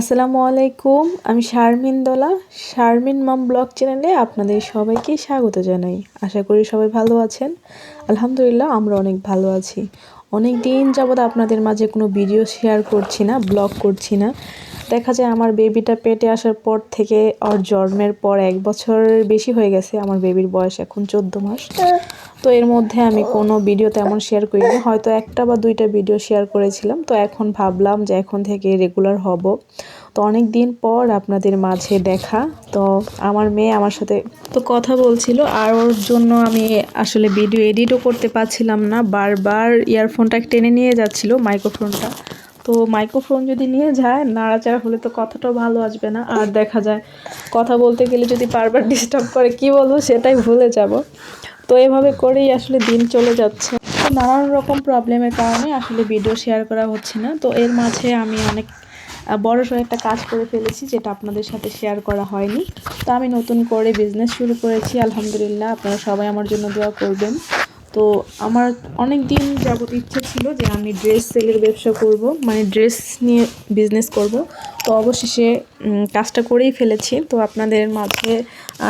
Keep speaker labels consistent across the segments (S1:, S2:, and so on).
S1: আসসালামু আলাইকুম। আমি শারমিন দোলা। শারমিন মম ব্লগ চ্যানেলে আপনাদের সবাইকে স্বাগত জানাই। আশা করি সবাই ভালো আছেন। আলহামদুলিল্লাহ আমরা অনেক ভালো আছি। অনেক দিন যাবত আপনাদের মাঝে কোনো ভিডিও শেয়ার করছি না, ব্লগ করছি না। দেখা যায় আমার বেবিটা পেটে আসার পর থেকে ওর জন্মের পর 1 বছরের বেশি হয়ে গেছে। আমার বেবির বয়স এখন 14 মাস। তো এর মধ্যে আমি কোনো ভিডিও তেমন শেয়ার করিনি, হয়তো একটা বা দুইটা ভিডিও শেয়ার করেছিলাম। তো এখন ভাবলাম যে এখন থেকে রেগুলার হব। তো অনেক দিন পর আপনাদের মাঝে দেখা। তো আমার মেয়ে আমার সাথে তো কথা বলছিল, আর ওর জন্য আমি আসলে ভিডিও এডিটও করতে পারছিলাম না, বারবার ইয়ারফোনটা টেনে নিয়ে যাচ্ছিল মাইক্রোফোনটা। তো মাইক্রোফোন যদি নিয়ে যায় নাড়াচাড়া হলে তো কথাটাও ভালো আসবে না, আর দেখা যায় কথা বলতে গেলে যদি বারবার ডিস্টার্ব করে কি বলবো সেটাই ভুলে যাব। তো এভাবে করেই আসলে দিন চলে যাচ্ছে। তো নানান রকম প্রবলেমের কারণে আসলে ভিডিও শেয়ার করা হচ্ছে না। তো এর মাঝে আমি অনেক বড়সড় একটা কাজ করে ফেলেছি, যেটা আপনাদের সাথে শেয়ার করা হয়নি। তো আমি নতুন করে বিজনেস শুরু করেছি, আলহামদুলিল্লাহ। আপনারা সবাই আমার জন্য দোয়া করবেন। তো আমার অনেক দিন যাবত ইচ্ছে ছিল যে আমি ড্রেস সেলের ব্যবসা করব, মানে ড্রেস নিয়ে বিজনেস করব। তো অবশেষে কাজটা করেই ফেলেছি। তো আপনাদের মাঝে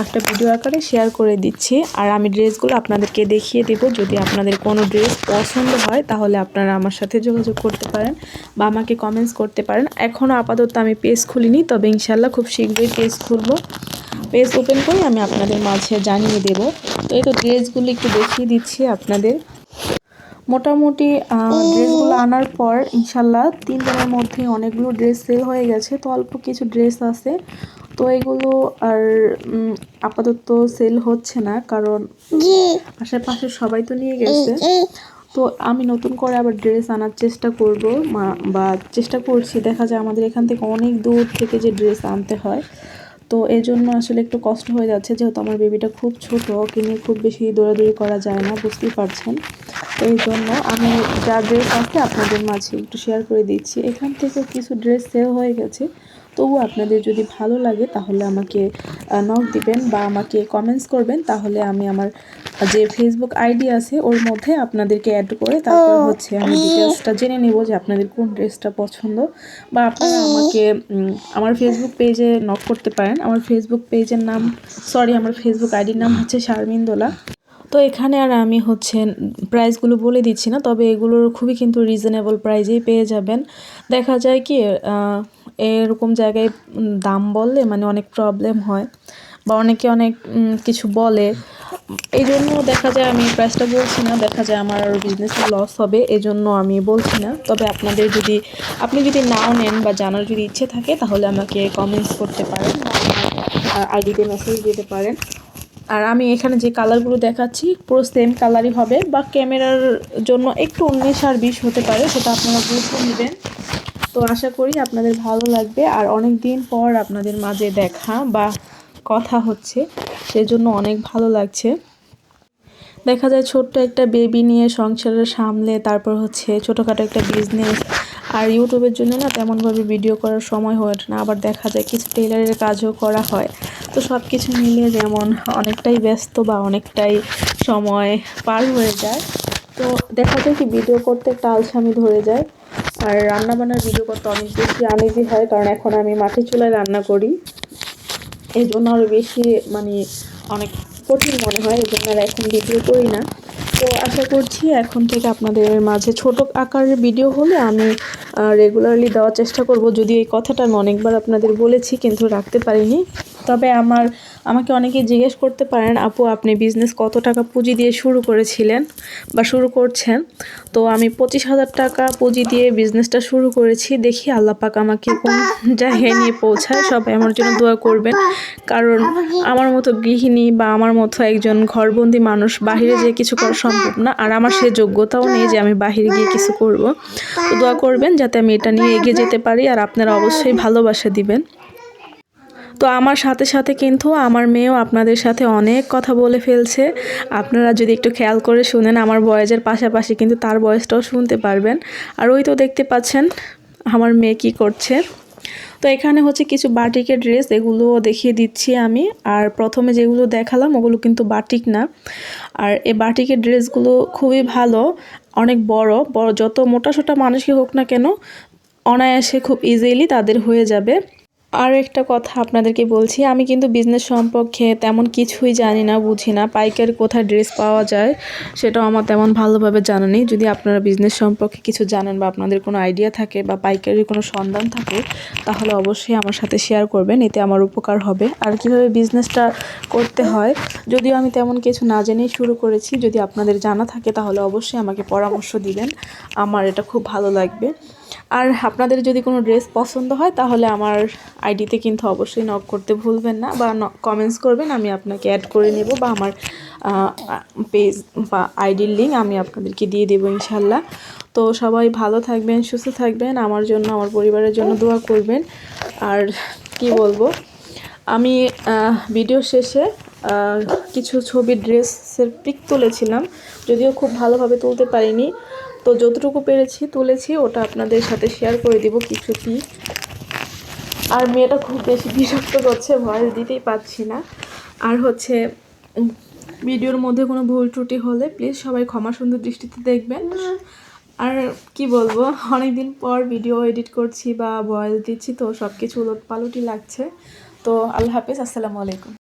S1: একটা ভিডিও আকারে শেয়ার করে দিচ্ছি, আর আমি ড্রেসগুলো আপনাদেরকে দেখিয়ে দেব। যদি আপনাদের কোনো ড্রেস পছন্দ হয় তাহলে আপনারা আমার সাথে যোগাযোগ করতে পারেন বা আমাকে কমেন্টস করতে পারেন। এখনও আপাতত আমি পেজ খুলিনি, তবে ইনশাল্লাহ খুব শীঘ্রই পেজ খুলব। পেজ ওপেন করে আমি আপনাদের মাঝে জানিয়ে দেব। তো এই তো ড্রেসগুলো একটু দেখিয়ে দিচ্ছি আপনাদের। মোটামুটি ড্রেসগুলো আনার পর ইনশাল্লাহ 3 দিনের মধ্যে অনেকগুলো ড্রেস সেল হয়ে গেছে। তো অল্প কিছু ড্রেস আছে, তো এগুলো আর আপাতত সেল হচ্ছে না, কারণ আশেপাশে সবাই তো নিয়ে গেছে। তো আমি নতুন করে আবার ড্রেস আনার চেষ্টা করব, বা চেষ্টা করছি। দেখা যায় আমাদের এখান থেকে অনেক দূর থেকে যে ড্রেস আনতে হয়, তো এই জন্য আসলে একটু কষ্ট হয়ে যাচ্ছে, যেহেতু আমার বেবিটা খুব ছোট, ওকে নিয়ে খুব বেশি দৌড়াদৌড়ি করা যায় না, বুঝতেই পারছেন। তো এই জন্য আমি যা ড্রেস আছে আপনাদের মাঝে একটু শেয়ার করে দিচ্ছি। এখান থেকে কিছু ড্রেস সেল হয়ে গেছে। তবু আপনাদের যদি ভালো লাগে তাহলে আমাকে নক দিবেন বা আমাকে কমেন্টস করবেন, তাহলে আমি আমার যে ফেসবুক আইডি আছে ওর মধ্যে আপনাদেরকে অ্যাড করে তারপর হচ্ছে আমি ডিটেলসটা জেনে নেব যে আপনাদের কোন ড্রেসটা পছন্দ। বা আপনারা আমাকে আমার ফেসবুক পেজে নক করতে পারেন। আমার ফেসবুক পেজের নাম, আমার ফেসবুক আইডির নাম হচ্ছে শারমিন দোলা। তো এখানে আর আমি হচ্ছে প্রাইসগুলো বলে দিচ্ছি না, তবে এগুলোর খুবই কিন্তু রিজনেবল প্রাইজেই পেয়ে যাবেন। দেখা যায় কি এরকম জায়গায় দাম বললে মানে অনেক প্রবলেম হয়, বা অনেকে অনেক কিছু বলে। এই জন্য দেখা যায় আমি প্রাইসটা বলছি না, দেখা যায় আমার বিজনেসে লস হবে, এই জন্য আমি বলছি না। তবে আপনি যদি নাও নেন বা জানার যদি ইচ্ছে থাকে তাহলে আমাকে কমেন্টস করতে পারেন বা আমার আইডিতে মেসেজ দিতে পারেন। আর আমি এখানে যে কালারগুলো দেখাচ্ছি পুরো সেম কালারই হবে, বা ক্যামেরার জন্য একটু 19 আর 20 হতে পারে, সেটা আপনারা বুঝে নেবেন। তো আশা করি আপনাদের ভালো লাগবে, আর অনেক দিন পর আপনাদের মাঝে দেখা বা কথা হচ্ছে, সেজন্য অনেক ভালো লাগছে। দেখা যায় ছোট্ট একটা বেবি নিয়ে সংসারের সামলে তারপর হচ্ছে ছোটোখাটো একটা বিজনেস, আর ইউটিউবের জন্য না তেমনভাবে ভিডিও করার সময় হয়ে ওঠে না। আবার দেখা যায় কিছু টেলারের কাজও করা হয়। তো সব কিছু মিলিয়ে যেমন অনেকটাই ব্যস্ত বা অনেকটাই সময় পার হয়ে যায়। তো দেখা যায় কি ভিডিও করতে একটা আলসামি ধরে যায়, আর রান্নাবান্নার ভিডিও করতে অনেক বেশি আনইজি হয়, কারণ এখন আমি মাটির চুলায় রান্না করি। এই জন্য আরও বেশি মানে অনেক কঠিন মনে হয়, এই জন্য আর এখন ভিডিও করি না। তো আশা করছি এখন থেকে আপনাদের মাঝে ছোট আকারের ভিডিও হলে আমি রেগুলারলি দেওয়ার চেষ্টা করব। যদিও এই কথাটা আমি অনেকবার আপনাদের বলেছি কিন্তু রাখতে পারিনি। তবে আমাকে অনেকে জিজ্ঞেস করতে পারেন, আপু আপনি বিজনেস কত টাকা পুঁজি দিয়ে শুরু করেছিলেন বা শুরু করছেন? তো আমি 25,000 টাকা পুঁজি দিয়ে বিজনেসটা শুরু করেছি। দেখি আল্লাহ পাক আমাকে কোন জায়গায় নিয়ে পৌঁছায়। সবাই আমার জন্য দোয়া করবেন, কারণ আমার মতো গৃহিণী বা আমার মতো একজন ঘরবন্দি মানুষ বাহিরে যেয়ে কিছু করা সম্ভব না, আর আমার সে যোগ্যতাও নেই যে আমি বাহিরে গিয়ে কিছু করব। তো দোয়া করবেন যাতে আমি এটা নিয়ে এগিয়ে যেতে পারি, আর আপনারা অবশ্যই ভালোবাসা দিবেন। তো আমার সাথে সাথে কিন্তু আমার মেয়েও আপনাদের সাথে অনেক কথা বলে ফেলছে। আপনারা যদি একটু খেয়াল করে শুনেন, আমার ভয়েসের পাশাপাশি কিন্তু তার ভয়েসটাও শুনতে পারবেন। আর ওই তো দেখতে পাচ্ছেন আমার মেয়ে কি করছে। তো এখানে হচ্ছে কিছু বাটিকের ড্রেস, এগুলো দেখিয়ে দিচ্ছি আমি। আর প্রথমে যেগুলো দেখালাম ওগুলো কিন্তু বাটিক না। আর এই বাটিকের ড্রেসগুলো খুবই ভালো, অনেক বড় বড়, যত মোটা সোটা মানুষই হোক না কেন অনায়াসে খুব ইজিলি তাদের হয়ে যাবে। আর একটা কথা আপনাদেরকে বলছি, আমি কিন্তু বিজনেস সম্পর্কে তেমন কিছুই জানি না, বুঝি না। পাইকারি কোথায় ড্রেস পাওয়া যায় সেটাও আমার তেমন ভালোভাবে জানা নেই। যদি আপনারা বিজনেস সম্পর্কে কিছু জানেন বা আপনাদের কোনো আইডিয়া থাকে বা পাইকারির কোনো সন্ধান থাকে, তাহলে অবশ্যই আমার সাথে শেয়ার করবেন, এতে আমার উপকার হবে। আর কীভাবে বিজনেসটা করতে হয়, যদিও আমি তেমন কিছু না জেনেই শুরু করেছি, যদি আপনাদের জানা থাকে তাহলে অবশ্যই আমাকে পরামর্শ দিবেন, আমার এটা খুব ভালো লাগবে। আর আপনাদের যদি কোনো ড্রেস পছন্দ হয় তাহলে আমার আইডিতে কিন্তু অবশ্যই নক করতে ভুলবেন না, বা কমেন্টস করবেন, আমি আপনাকে অ্যাড করে নেব, বা আমার পেজ বা আইডির লিঙ্ক আমি আপনাদেরকে দিয়ে দেবো ইনশাল্লাহ। তো সবাই ভালো থাকবেন, সুস্থ থাকবেন, আমার জন্য, আমার পরিবারের জন্য দোয়া করবেন। আর কি বলবো, আমি ভিডিও শেষে কিছু ছবি ড্রেসের পিক তুলেছিলাম, যদিও খুব ভালোভাবে তুলতে পারিনি, তো যতটুকু পেরেছি তুলেছি, ওটা আপনাদের সাথে শেয়ার করে দিব কিছু পিক। আর মেয়েটা খুব বেশি বিরক্ত করছে, ভয়েস দিতেই পারছি না। আর হচ্ছে ভিডিওর মধ্যে কোনো ভুল ত্রুটি হলে প্লিজ সবাই ক্ষমা সুন্দর দৃষ্টিতে দেখবেন। আর কি বলবো, অনেকদিন পর ভিডিও এডিট করছি বা ভয়েস দিচ্ছি, তো সব কিছু উলটপালটই লাগছে। তো আল্লাহ হাফিজ, আসসালামু আলাইকুম।